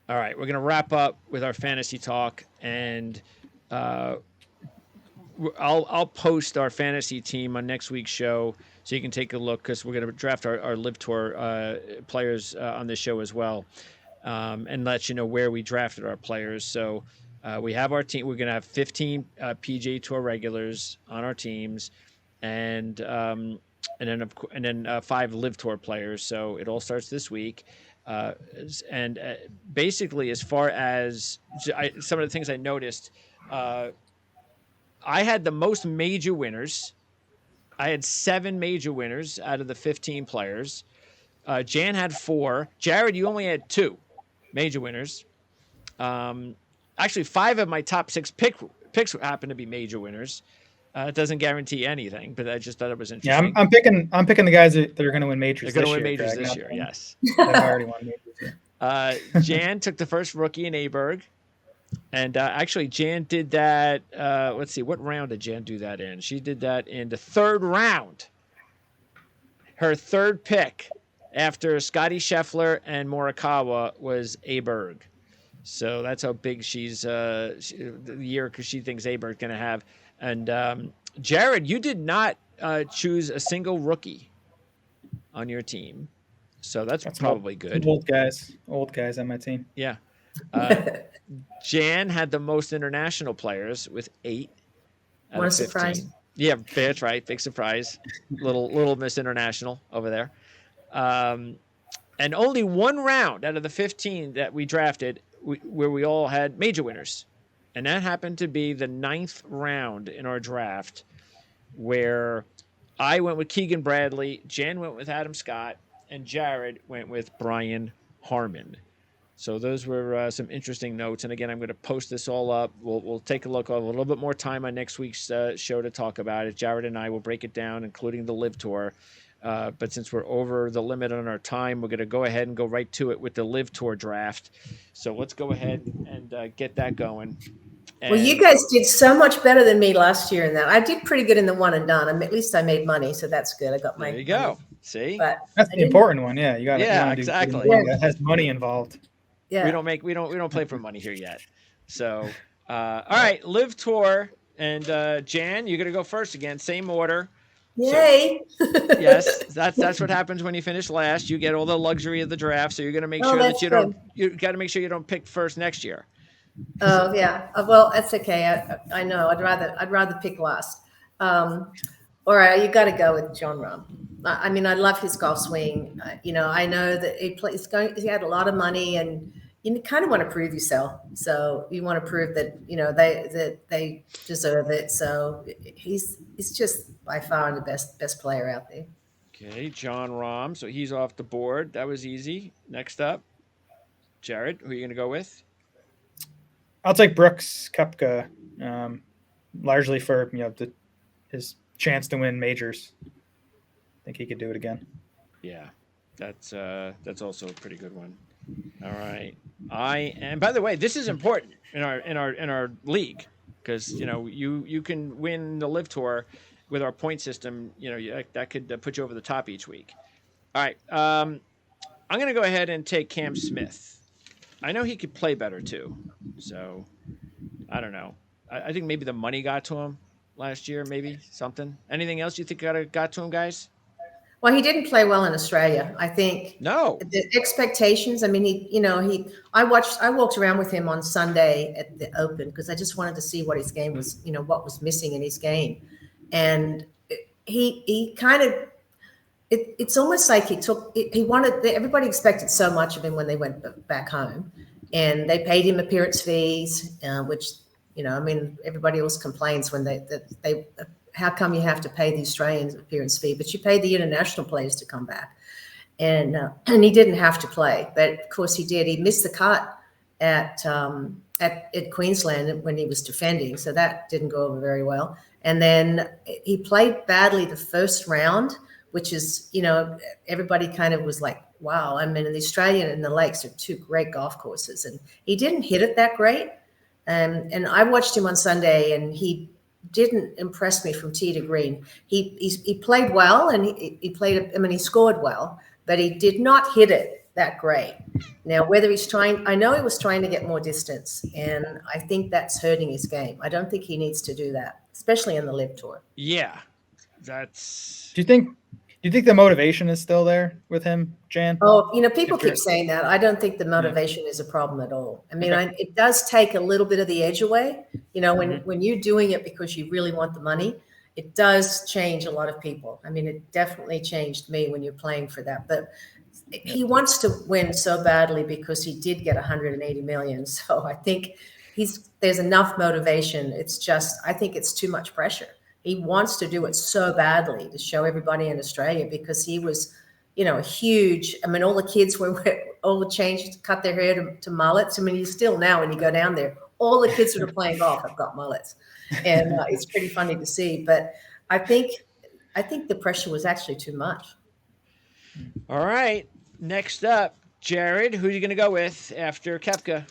All right, we're going to wrap up with our fantasy talk, and I'll post our fantasy team on next week's show so you can take a look, because we're going to draft our LIV Tour players on this show as well, and let you know where we drafted our players. So we have our team. We're going to have 15 PGA Tour regulars on our teams, and then 5 LIV Tour players. So it all starts this week. And basically, as far as some of the things I noticed, I had the most major winners. I had 7 major winners out of the 15 players. Jan had 4. Jared, you only had 2 major winners. Actually, 5 of my top 6 picks happen to be major winners. It doesn't guarantee anything, but I just thought it was interesting. Yeah, I'm picking the guys that are going to win majors. They're going to win majors this year. Yes. That already won majors. Jan took the first rookie in Aberg. And actually, Jan did that. Let's see, what round did Jan do that in? She did that in the 3rd round. Her 3rd pick after Scotty Scheffler and Morikawa was Aberg. So that's how big she's the year, because she thinks Aberg's going to have. And Jared, you did not choose a single rookie on your team. So that's probably good. Old guys on my team. Yeah. Jan had the most international players with 8. What a surprise! Yeah, that's right. Big surprise. Little Miss International over there. And only 1 round out of the 15 that we drafted where we all had major winners, and that happened to be the 9th round in our draft, where I went with Keegan Bradley, Jan went with Adam Scott, and Jared went with Brian Harman. So those were some interesting notes. And again, I'm going to post this all up. We'll take a look. I'll have a little bit more time on next week's show to talk about it. Jared and I will break it down, including the LIV Tour. But since we're over the limit on our time, we're going to go ahead and go right to it with the LIV Tour draft. So let's go ahead and get that going. Well, you guys did so much better than me last year in that. I did pretty good in the one and done. At least I made money, so that's good. I got my. There you go. Money. See, but that's the important one. Yeah, you got. Yeah, exactly. That has money involved. Yeah. We don't play for money here yet. So, all right, LIV Tour, and Jan, you're gonna go first again, same order. Yay! So, yes, that's what happens when you finish last. You get all the luxury of the draft, so you're gonna make sure that you got to make sure you don't pick first next year. Oh yeah, well that's okay. I know. I'd rather pick last. All right, you got to go with Jon Rahm. I mean, I love his golf swing. I know that he had a lot of money, and you kind of want to prove yourself. So you want to prove that they deserve it. So he's just by far the best player out there. Okay, Jon Rahm. So he's off the board. That was easy. Next up, Jared. Who are you going to go with? I'll take Brooks Koepka, largely for his chance to win majors. I think he could do it again. Yeah, that's also a pretty good one. All right, and by the way, this is important in our league, because you can win the LIV Tour with our point system. That could put you over the top each week. All right, I'm going to go ahead and take Cam Smith. I know he could play better too, so I don't know. I think maybe the money got to him last year, maybe something. Anything else you think got to him, guys? Well, he didn't play well in Australia. I think no the expectations. I mean, I walked around with him on Sunday at the Open because I just wanted to see what his game was. What was missing in his game, and he kind of. It's almost like he wanted. Everybody expected so much of him when they went back home, and they paid him appearance fees, which everybody else complains when they how come you have to pay the Australian appearance fee, but you pay the international players to come back, and he didn't have to play, but of course he did. He missed the cut at Queensland when he was defending, so that didn't go over very well. And then he played badly the first round, which is, everybody kind of was like, wow. I mean, the Australian and the Lakes are 2 great golf courses, and he didn't hit it that great. And I watched him on Sunday, and he didn't impress me from tee to green. He played well, and he played. I mean, he scored well, but he did not hit it that great. Now, whether I know he was trying to get more distance, and I think that's hurting his game. I don't think he needs to do that, especially in the LIV Tour. Yeah, that's. Do you think the motivation is still there with him, Jan? Oh, people keep saying that. I don't think the motivation is a problem at all. I mean, it does take a little bit of the edge away. When you're doing it because you really want the money, it does change a lot of people. I mean, it definitely changed me when you're playing for that. But he wants to win so badly because he did get 180 million. So I think there's enough motivation. It's just, I think it's too much pressure. He wants to do it so badly to show everybody in Australia because he was, a huge, I mean, all the kids all the changed, cut their hair to mullets. I mean, you still now, when you go down there, all the kids that are playing golf have got mullets. And it's pretty funny to see. But I think the pressure was actually too much. All right. Next up, Jared, who are you going to go with after Koepka?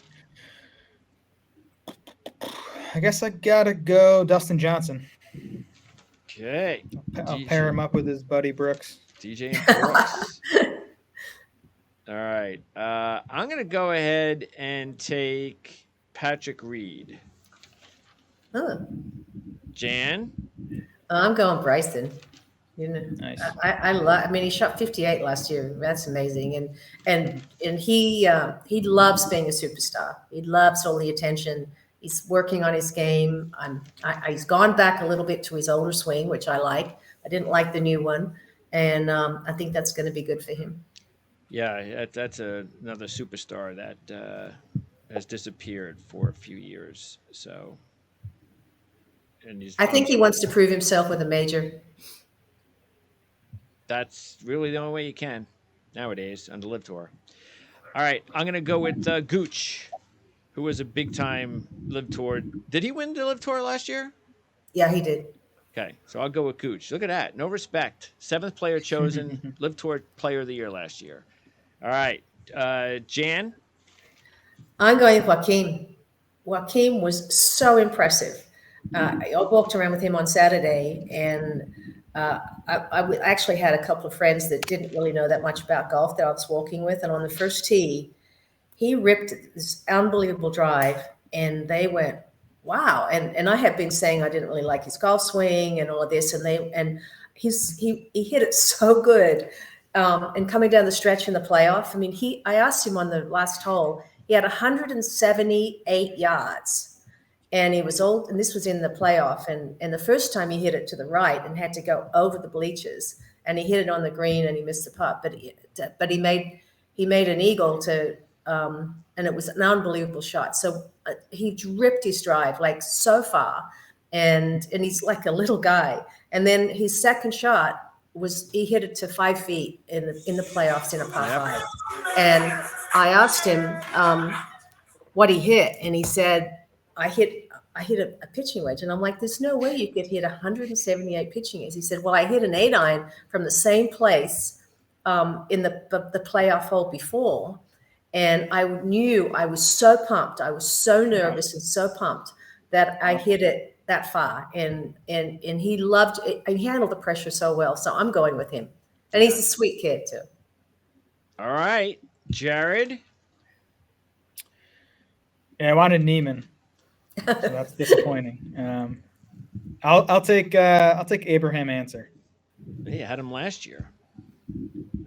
I guess I got to go Dustin Johnson. Okay. I'll pair him up with his buddy Brooks. DJ and Brooks. All right. I'm going to go ahead and take Patrick Reed. Huh. Jan? I'm going Bryson. Nice. I mean, he shot 58 last year. That's amazing. And he loves being a superstar. He loves all the attention. He's working on his game. He's gone back a little bit to his older swing, which I like. I didn't like the new one. And I think that's going to be good for him. Yeah, that's another superstar that has disappeared for a few years. So, I think he wants to prove himself with a major. That's really the only way you can nowadays on the LIV Tour. All right, I'm going to go with Gooch, who was a big-time LIV Tour. Did he win the LIV Tour last year? Yeah, he did. Okay, so I'll go with Gooch. Look at that. No respect. 7th player chosen, LIV Tour Player of the Year last year. All right, Jan? I'm going with Joaquin. Joaquin was so impressive. I walked around with him on Saturday, and I actually had a couple of friends that didn't really know that much about golf that I was walking with. And on the first tee, he ripped this unbelievable drive, and they went, wow. And I had been saying I didn't really like his golf swing and all of this. And he hit it so good. And coming down the stretch in the playoff, I mean, I asked him on the last hole, he had 178 yards. And he was old, and this was in the playoff. And the first time he hit it to the right and had to go over the bleachers, and he hit it on the green and he missed the putt. But he made an eagle and it was an unbelievable shot. So he ripped his drive like so far, and he's like a little guy. And then his second shot he hit it to 5 feet in the playoffs in a par 5. And I asked him what he hit, and he said, I hit a pitching wedge. And I'm like, there's no way you could hit 178 pitching wedges. He said, well, I hit an 8-iron from the same place in the playoff hole before. And I knew I was so pumped. I was so nervous and so pumped that I hit it that far. And he loved it. And he handled the pressure so well. So I'm going with him. And he's a sweet kid too. All right, Jared. Yeah, I wanted Neiman. So that's disappointing. I'll take Abraham Answer. He had him last year,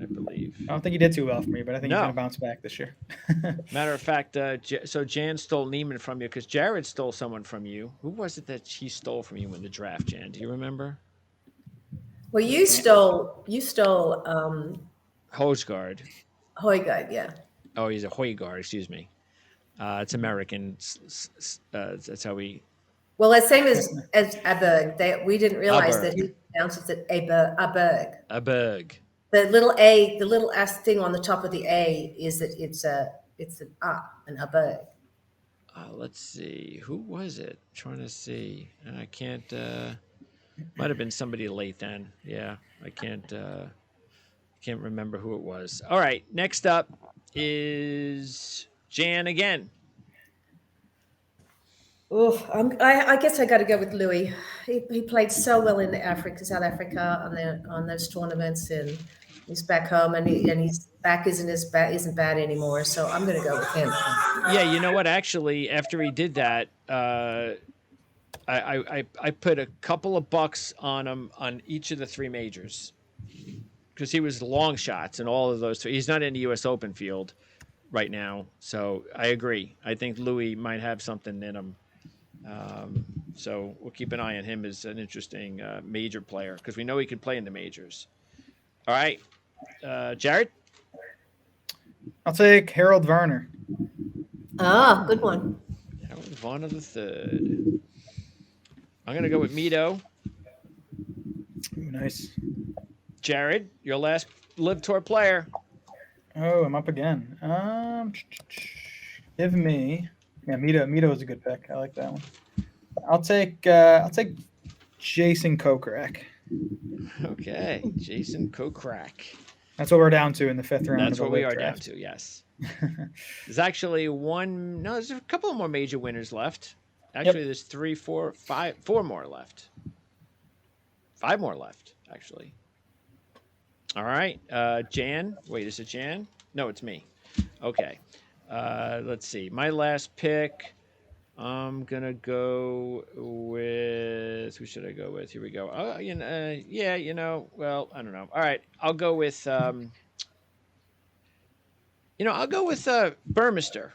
I believe. I don't think he did too well for me, but I think he's going to bounce back this year. Matter of fact, so Jan stole Neiman from you because Jared stole someone from you. Who was it that he stole from you in the draft, Jan? Do you remember? Well, you stole Højgaard. Højgaard, yeah. Oh, he's a Højgaard, excuse me. It's American. That's how we. Well, the same as Aberg. We didn't realize that he pronounces it Aberg. Aberg. The little A, the little S thing on the top of the A is that it's an Aberg. Let's see. Who was it? I'm trying to see. I can't. Might have been somebody late then. Yeah, I can't remember who it was. All right. Next up is Jan again. Oh, I guess I got to go with Louis. He played so well in South Africa on those tournaments, and He's back home, and his back isn't bad anymore. So I'm going to go with him. Yeah, you know what? Actually, after he did that, I put a couple of bucks on him on each of the 3 majors because he was long shots in all of those 3. He's not in the U.S. Open field right now, so I agree. I think Louis might have something in him. So we'll keep an eye on him as an interesting major player because we know he can play in the majors. All right, Jared? I'll take Harold Varner. Ah, good one. Harold Varner the third. I'm going to go with Mito. Ooh, nice. Jared, your last LIV Tour player. Oh, I'm up again. Give me. Yeah, Mito is a good pick. I like that one. I'll take Jason Kokrak. Okay, Jason Kokrak. That's what we're down to in the 5th round. That's of what the we LIV are draft. down to, yes. There's actually there's a couple more major winners left. Actually, there's 3, 4, 5, 4 more left. 5 more left, actually. All right, Jan. Wait, is it Jan? No, it's me. Okay. Let's see. My last pick, I'm going to go with, who should I go with? Here we go. Well, I don't know. All right, I'll go with, Burmester.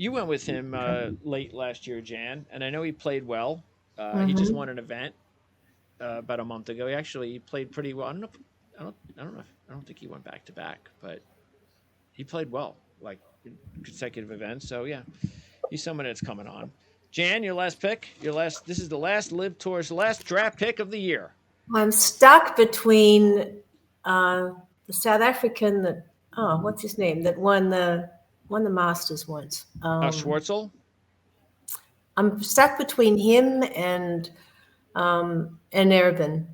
You went with him late last year, Jan, and I know he played well. He just won an event about a month ago. He played pretty well. I don't think he went back to back, but he played well, like in consecutive events. So yeah, he's someone that's coming on. Jan, your last pick. This is the last LIV Tour's last draft pick of the year. I'm stuck between the South African what's his name that won the Masters once. Schwartzel. I'm stuck between him and Erben.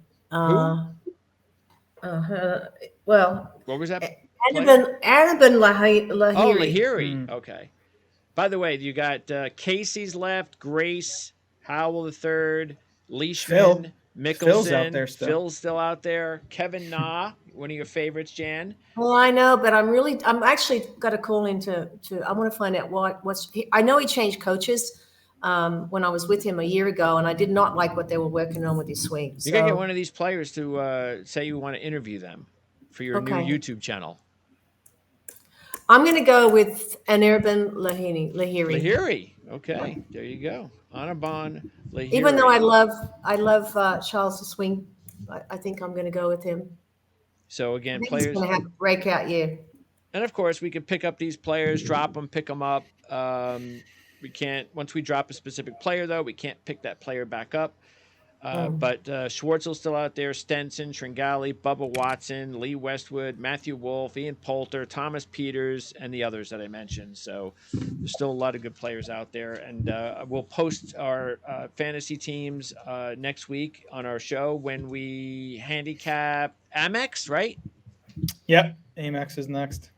Well, What was that? Erben Lahiri. Oh, Lahiri. Okay. By the way, you got Casey's left, Grace, Howell III, Leishman, Mickelson. Phil's out there still. Phil's still out there. Kevin Na, one of your favorites, Jan. Well, I know, but I'm actually got to call into I want to find out I know he changed coaches when I was with him a year ago, and I did not like what they were working on with his swing. You got to get one of these players to say you want to interview them for your new YouTube channel. I'm going to go with Erben Lahiri. Lahiri. Okay, there you go. Anirban Lahiri. Even though I love Charles the Swing, I think I'm going to go with him. So again, players going to have a breakout year. And of course, we could pick up these players, drop them, pick them up. We can't, once we drop a specific player, though, we can't pick that player back up. But Schwartzel's still out there, Stenson, Tringali, Bubba Watson, Lee Westwood, Matthew Wolf, Ian Poulter, Thomas Peters, and the others that I mentioned. So there's still a lot of good players out there. And we'll post our fantasy teams next week on our show when we handicap Amex, right? Yep. Amex is next.